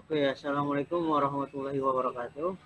Oke, assalamualaikum warahmatullahi wabarakatuh.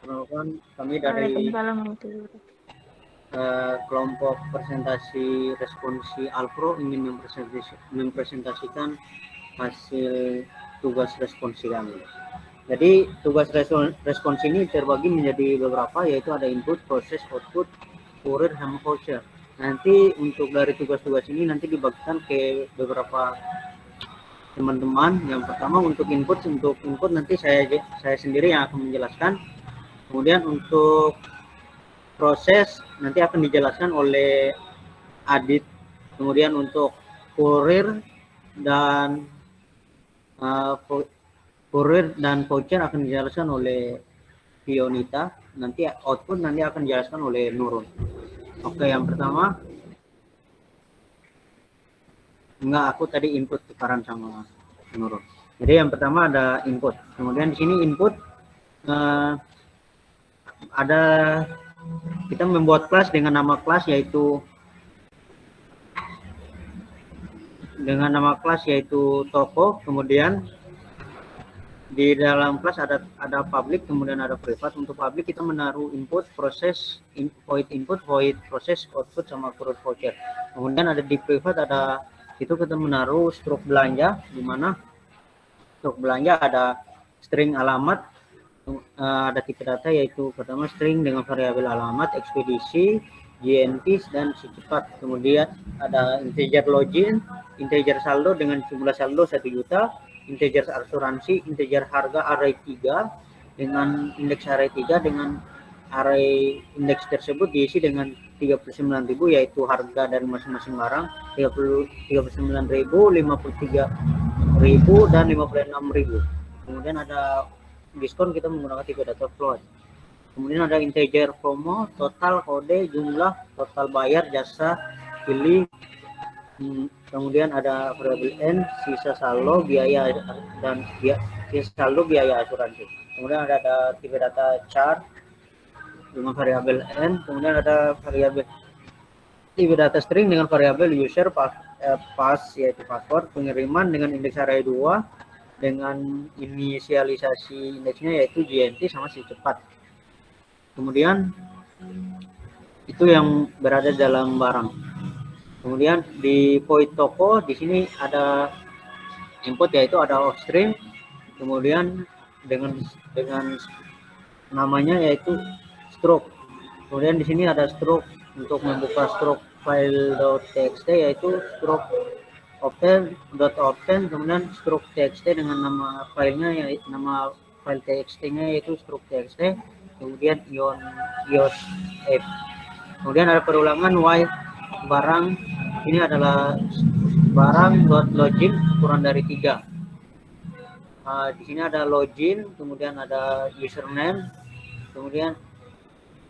Perkenalkan, kami dari Waalaikumsalam warahmatullahi wabarakatuh. kelompok presentasi responsi Alpro ingin mempresentasikan hasil tugas responsi kami. Jadi tugas responsi ini terbagi menjadi beberapa, yaitu ada input, proses, output, kurir, sama voucher. Nanti untuk dari tugas-tugas ini nanti dibagikan ke beberapa teman-teman. Yang pertama untuk input nanti saya sendiri yang akan menjelaskan. Kemudian untuk proses nanti akan dijelaskan oleh Adit. Kemudian untuk kurir dan voucher akan dijelaskan oleh Fionita. Nanti output nanti akan dijelaskan oleh Nurul. Oke, yang pertama aku tadi input tukaran sama Nurul. Jadi yang pertama ada input. Kemudian di sini input ada kita membuat kelas dengan nama kelas yaitu toko. Kemudian di dalam kelas ada public, kemudian ada private. Untuk public kita menaruh input, proses, void input, void proses, output, sama kurir voucher. Kemudian ada di private itu kita menaruh struk belanja, di mana struk belanja ada string alamat, ada tipe data yaitu pertama string dengan variabel alamat, ekspedisi, GNT, dan si cepat. Kemudian ada integer login, integer saldo dengan jumlah saldo 1 juta, integer asuransi, integer harga array 3 dengan indeks array 3 dengan array indeks tersebut diisi dengan 39.000, yaitu harga dari masing-masing barang 39.000, 53.000, dan 56.000. Kemudian ada diskon, kita menggunakan tipe data float. Kemudian ada integer promo, total, kode, jumlah, total bayar, jasa, pilih. Kemudian ada variabel N, sisa saldo, biaya, dan sisa saldo, biaya asuransi. Kemudian ada tipe data chart dengan variabel N. Kemudian ada variabel tipe data string dengan variabel user, pass yaitu password, pengiriman dengan indeks array 2 dengan inisialisasi indeksnya yaitu GNT sama si cepat. Kemudian itu yang berada dalam barang. Kemudian di void toko di sini ada input yaitu ada string, kemudian dengan namanya yaitu stroke. Kemudian di sini ada stroke untuk membuka stroke file.txt yaitu stroke open, kemudian stroke txt dengan nama filenya yaitu nama file txt-nya yaitu stroke txt, kemudian ios f. Kemudian ada perulangan while barang ini adalah barang.login kurang dari 3. Di sini ada login, kemudian ada username, kemudian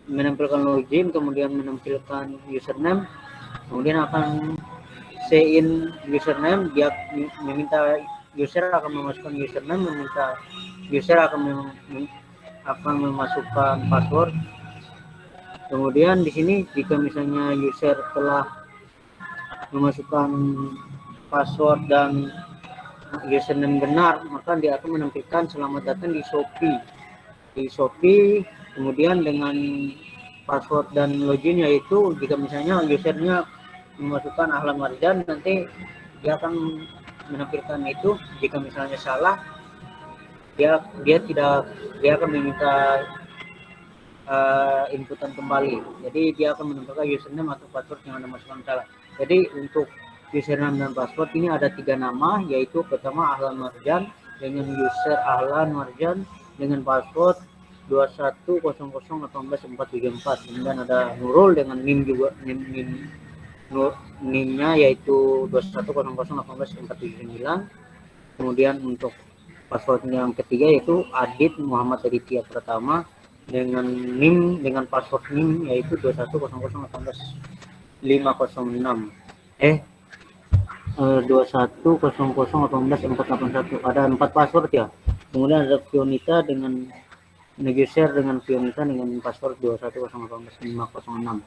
menampilkan login, kemudian menampilkan username, kemudian akan in username, dia meminta user akan memasukkan username, meminta user akan memasukkan password. Kemudian di sini jika misalnya user telah memasukkan password dan username benar, maka dia akan menampilkan selamat datang di Shopee. Kemudian dengan password dan login yaitu jika misalnya usernya memasukkan Ahlan Marjan, nanti dia akan menampilkan itu. Jika misalnya salah, dia akan meminta inputan kembali. Jadi dia akan menampilkan username atau password yang Anda masukkan salah. Jadi untuk username dan password ini ada 3 nama, yaitu pertama Ahlan Marjan dengan user Ahlan Marjan dengan password 21001844. Kemudian ada Nurul dengan NIM juga, NIM-nya yaitu 21001849. Kemudian untuk password yang ketiga yaitu Adit Muhammad Aditya Pertama dengan NIM dengan password NIM yaitu 21001856. 2100184481. Ada 4 password ya. Kemudian ada Fionita dengan user dengan Fionita dengan password 21001856.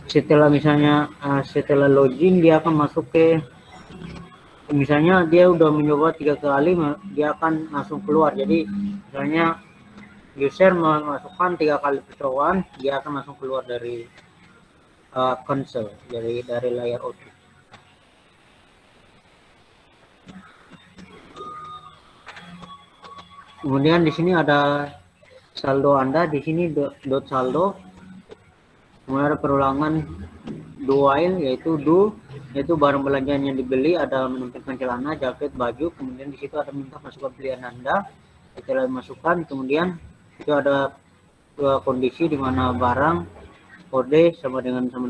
Setelah misalnya setelah login dia akan masuk ke misalnya dia udah mencoba 3 kali, dia akan langsung keluar. Jadi misalnya user memasukkan 3 kali percobaan, dia akan langsung keluar dari console, dari layar output. Kemudian di sini ada saldo Anda, di sini dot saldo. Kemudian ada perulangan do while, yaitu barang belanjaan yang dibeli, ada menampilkan celana, jaket, baju. Kemudian di situ ada minta masukkan pilihan Anda, setelah masukkan, kemudian itu ada kondisi di mana barang kode sama dengan 1.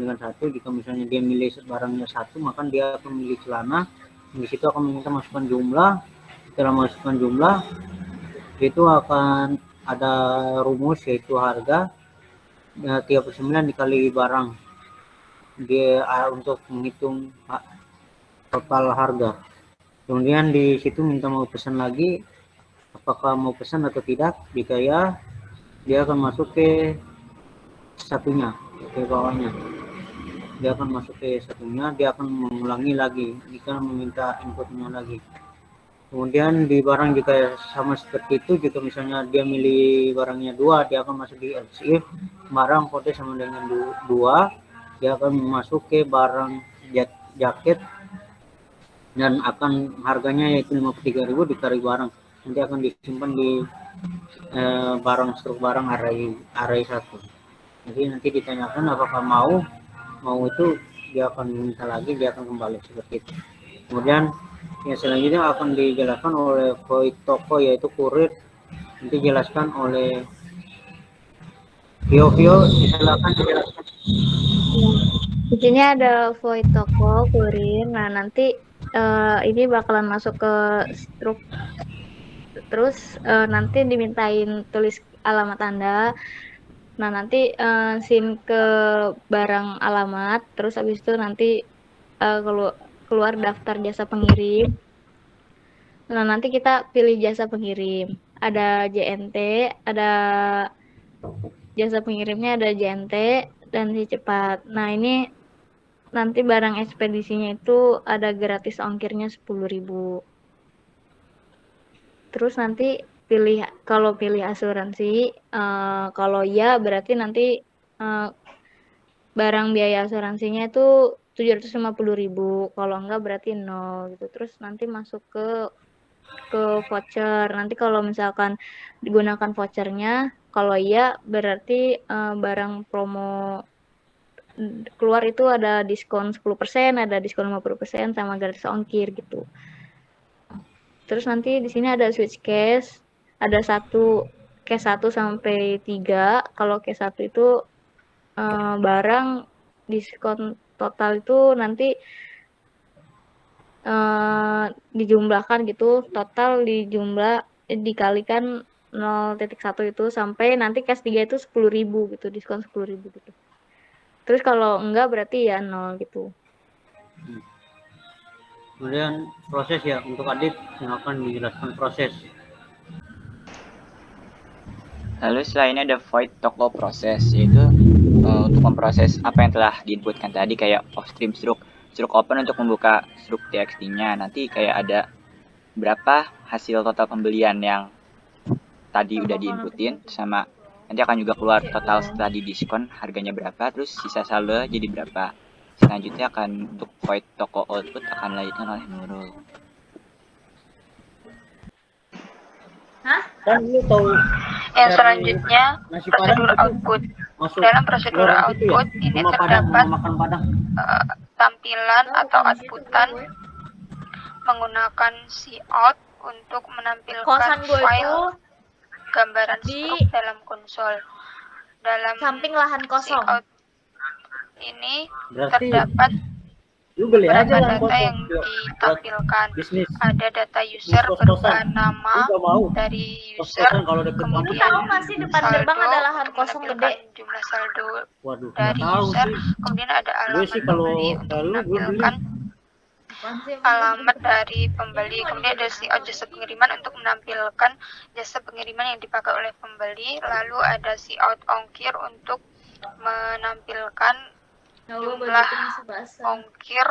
Jika misalnya dia milih barangnya 1, maka dia akan memilih celana. Di situ akan meminta masukkan jumlah. Setelah masukkan jumlah, itu akan ada rumus, yaitu harga 39 dikali barang, dia untuk menghitung total harga. Kemudian di situ minta mau pesan lagi, apakah mau pesan atau tidak. Jika ya, dia akan masuk ke satunya, ke bawahnya. Dia akan masuk ke satunya, dia akan mengulangi lagi jika meminta inputnya lagi. Kemudian di barang jika sama seperti itu, jika misalnya dia milih barangnya 2, dia akan masuk di else if barang kode sama dengan 2, dia akan masuk ke barang jaket dan akan harganya yaitu 53.000 dikali barang. Nanti akan disimpan di barang struk barang array 1. Jadi nanti ditanyakan apakah mau itu, dia akan minta lagi, dia akan kembali seperti itu. Kemudian yang selanjutnya akan dijelaskan oleh void toko, yaitu kurir. Nanti dijelaskan oleh Vio, silakan dijelaskan. Di sini ada void toko, kurir. Nah, nanti ini bakalan masuk ke struk. Terus nanti dimintain tulis alamat Anda. Nah, nanti sin ke barang alamat. Terus habis itu nanti keluar daftar jasa pengirim. Nah, nanti kita pilih jasa pengirim. Ada JNT, ada jasa pengirimnya, ada JNT dan si cepat. Nah, ini nanti barang ekspedisinya itu ada gratis ongkirnya 10.000. Terus nanti kalau pilih asuransi, kalau ya berarti nanti barang biaya asuransinya itu 750.000. Kalau enggak berarti 0 gitu. Terus nanti masuk ke voucher. Nanti kalau misalkan digunakan vouchernya, kalau iya berarti barang promo keluar itu ada diskon 10%, ada diskon 50%, sama gratis ongkir gitu. Terus nanti di sini ada switch case, ada case 1 sampai 3. Kalau case 1 itu barang diskon total itu nanti dijumlahkan gitu, total dikalikan 0.1 itu sampai nanti case 3 itu 10.000 gitu, diskon 10.000 gitu. Terus kalau enggak berarti ya 0 gitu. Kemudian proses ya, untuk Adit silakan dijelaskan proses. Lalu setelah ini ada void toko proses, yaitu untuk memproses apa yang telah diinputkan tadi, kayak offstream struk open untuk membuka struk txt-nya. Nanti kayak ada berapa hasil total pembelian yang tadi udah diinputin, sama nanti akan juga keluar total setelah didiskon harganya berapa, terus sisa saldo jadi berapa. Selanjutnya akan untuk void toko output akan dilanjutkan oleh Nurul. Dan lu tahu yang selanjutnya prosedur output. Dalam prosedur output ini terdapat tampilan atau outputan menggunakan cout untuk menampilkan file gambaran struk dalam konsol. Dalam samping lahan kosong cout ini terdapat beberapa data yang ditampilkan. Ada data user berupa nama dari user, kemudian saldo, menampilkan jumlah saldo dari user, kemudian ada alamat pembeli untuk menampilkan alamat dari pembeli, kemudian ada jasa pengiriman untuk menampilkan jasa pengiriman yang dipakai oleh pembeli, lalu ada out ongkir untuk menampilkan jumlah ongkir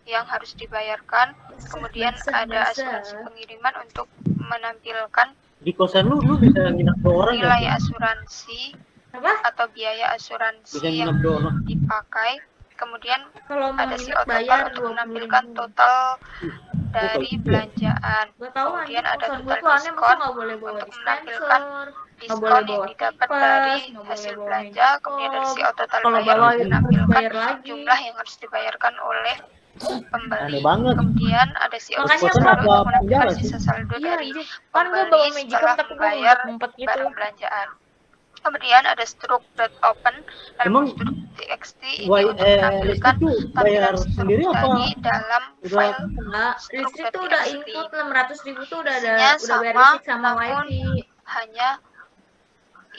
yang harus dibayarkan. Kemudian ada asuransi pengiriman untuk menampilkan Di kosan lu bisa nginep 2 orang gak? nilai asuransi Apa? atau biaya Bisa asuransi yang nginep 2 orang. dipakai. Kemudian Kalau mau ada nginep CO bayar total untuk 20.000. menampilkan total dari gitu ya? belanjaan. Gak tahu Kemudian anjing, ada kosan gue total tuh aneh, masa diskon nggak boleh bawa untuk menampilkan dispenser, nggak boleh diskon yang bawa didapat kipas, dari nggak boleh hasil bawa belanja. magic Kemudian dari foam. CO total Kalau bayar bawa untuk harus menampilkan bayar lagi. jumlah yang harus dibayarkan oleh Aneh pembeli. banget. Kemudian ada CO Makanya total Kosan Bang, saldo apa untuk menampilkan penjara sih? sisa saldo iya dari anjing. Kan gue bawa pembeli magicom setelah tapi gue membayar ngumpet-ngumpet gitu. barang belanjaan. Kemudian ada stroke.open dalam Emang stroke txt ini untuk menampilkan listrik tuh bayar tampilan stroke sendiri apa tadi dalam udah? file Enggak, listrik tuh udah stroke.txt. include 600.000 tuh udah ada, Isinya udah bayar sama, listrik sama namun wifi. hanya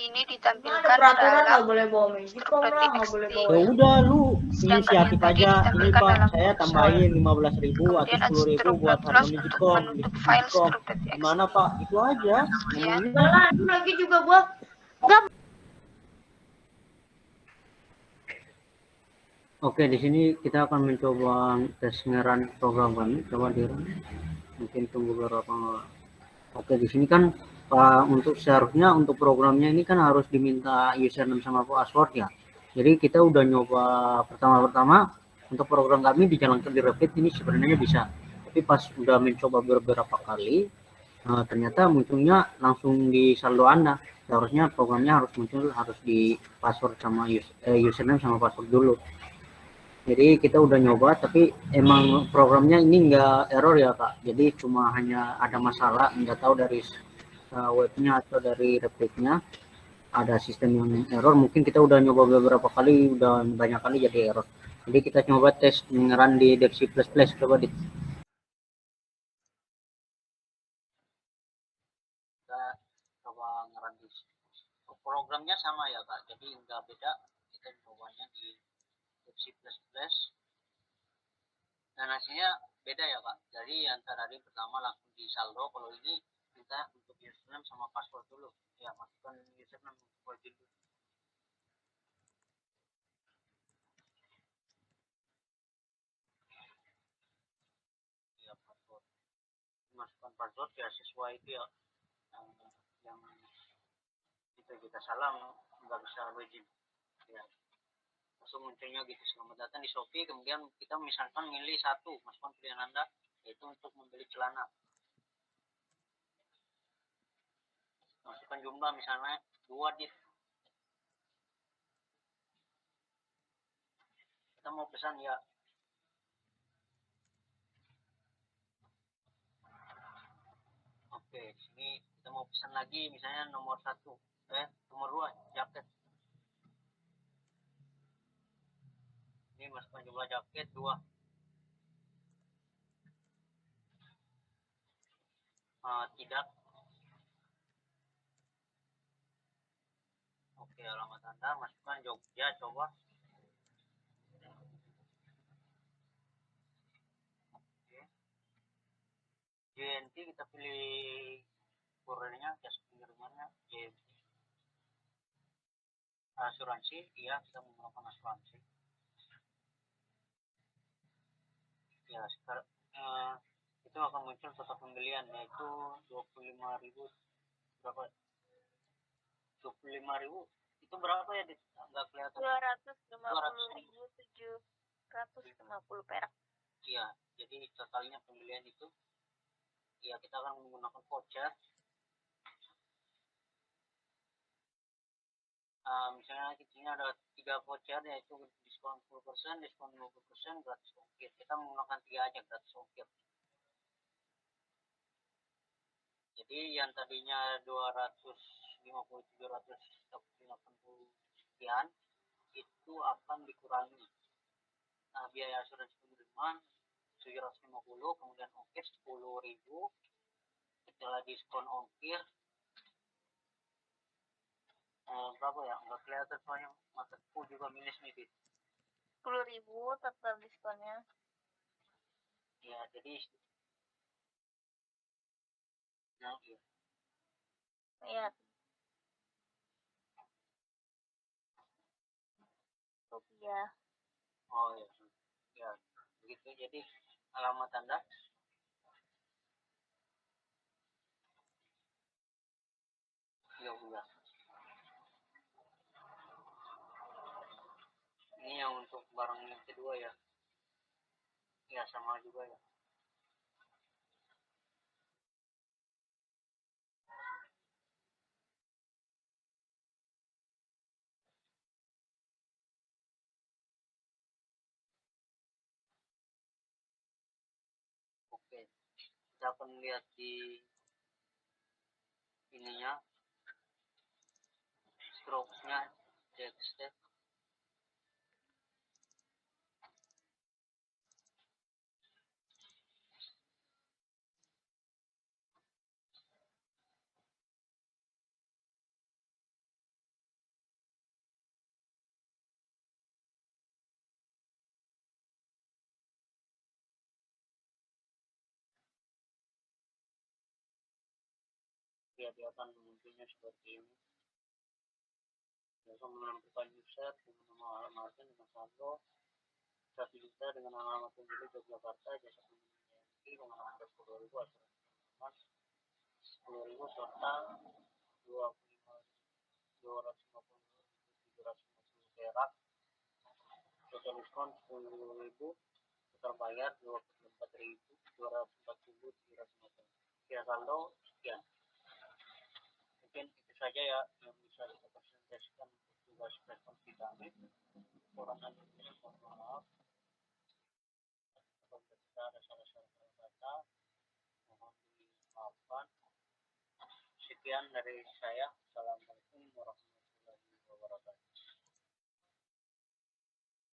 ini Cuma ada ditampilkan peraturan nggak dalam boleh bawa magicom lah, nggak boleh stroke.txt. bawa Ya udah lu Sedangkan yang inisiatif tadi aja. Ini ditampilkan Pak, dalam saya Excel. tambahin 15.000 atau Kemudian ada 10.000 buat harga stroke.close untuk Magicom. menutup file Magicom. stroke.txt. Gimana Pak? Itu aja. Ya. Enggak lah, itu lagi juga gua enggak. Oke, di sini kita akan mencoba tes ngeran program kami. Coba di mungkin tunggu beberapa. Oke, di sini kan untuk seharusnya untuk programnya ini kan harus diminta username sama password ya. Jadi kita udah nyoba pertama-tama untuk program kami dijalankan di Revit ini sebenarnya bisa. Tapi pas udah mencoba beberapa kali, ternyata munculnya langsung di saldo Anda. Seharusnya programnya harus muncul harus di password sama username sama password dulu. Jadi kita udah nyoba tapi emang programnya ini enggak error ya Kak. Jadi cuma hanya ada masalah, enggak tahu dari webnya atau dari Revitnya ada sistem yang error. Mungkin kita udah nyoba beberapa kali, udah banyak kali jadi error. Jadi kita coba tes ngeran di Dev C++. Coba di kita coba ngeran di programnya sama ya Kak. Jadi enggak beda. Kita cobanya di Dev C++. Dan hasilnya beda ya Pak. Jadi yang tadi pertama langsung di saldo, kalau ini kita untuk username sama password dulu. Ya, masukkan username untuk login dulu. Ya, password. Masukkan password ya sesuai itu ya. Yang kita salah nggak bisa login. Ya. Langsung munculnya gitu, selamat datang di Shopee. Kemudian kita misalkan milih satu, masukkan pilihan Anda, yaitu untuk membeli celana. Masukkan jumlah misalnya 2 dit. Kita mau pesan ya. Oke, sini kita mau pesan lagi misalnya nomor 2 jaket. Ini masukkan jumlah jaket 2. Tidak. Oke, alamat Anda masukkan Jogja coba. Oke. JNT kita pilih kurirnya, jasa pengirimannya JNT. Asuransi, iya kita menggunakan asuransi. Ya, sekarang itu akan muncul total pembelian yaitu 25.000 berapa? 25.000 itu berapa ya? Nggak kelihatan. 250.750 perak. Iya, jadi totalnya pembelian itu ya kita akan menggunakan voucher. Misalnya di sini ada 3 voucher yaitu diskon 10%, diskon 20%, gratis ongkir. Kita menggunakan 3 aja gratis ongkir. Jadi yang tadinya 250 780 sekian itu akan dikurangi. Biaya asuransi pengiriman 750, kemudian ongkir 10.000. Setelah diskon ongkir berapa ya? Nggak kelihatan soalnya mataku juga minus nih. 10.000 total diskonnya. Ya, jadi nah, iya. Iya. Rupiah. Oh ya, ya begitu. Jadi alamat Anda ya udah. Ini yang untuk barang yang kedua ya. Ya sama juga ya. Oke, kita akan lihat di ininya, strokesnya, text. Dia akan munculnya seperti ini. Dia akan menampilkan user dengan nama alamatnya dengan saldo 1 juta dengan alamat pemilik Yogyakarta, jasa pembiayaan dengan angka 10.000 asal 10.000 serta 250.750 perak, total diskon 10.000, total bayar 24.240. Kira saldo sekian. Mungkin itu saja ya yang bisa kita presentasikan untuk tugas responsi kami. Kurang lebihnya mohon maaf apabila kita ada salah-salah kata, mohon dimaafkan. Sekian dari saya. Assalamualaikum warahmatullahi wabarakatuh.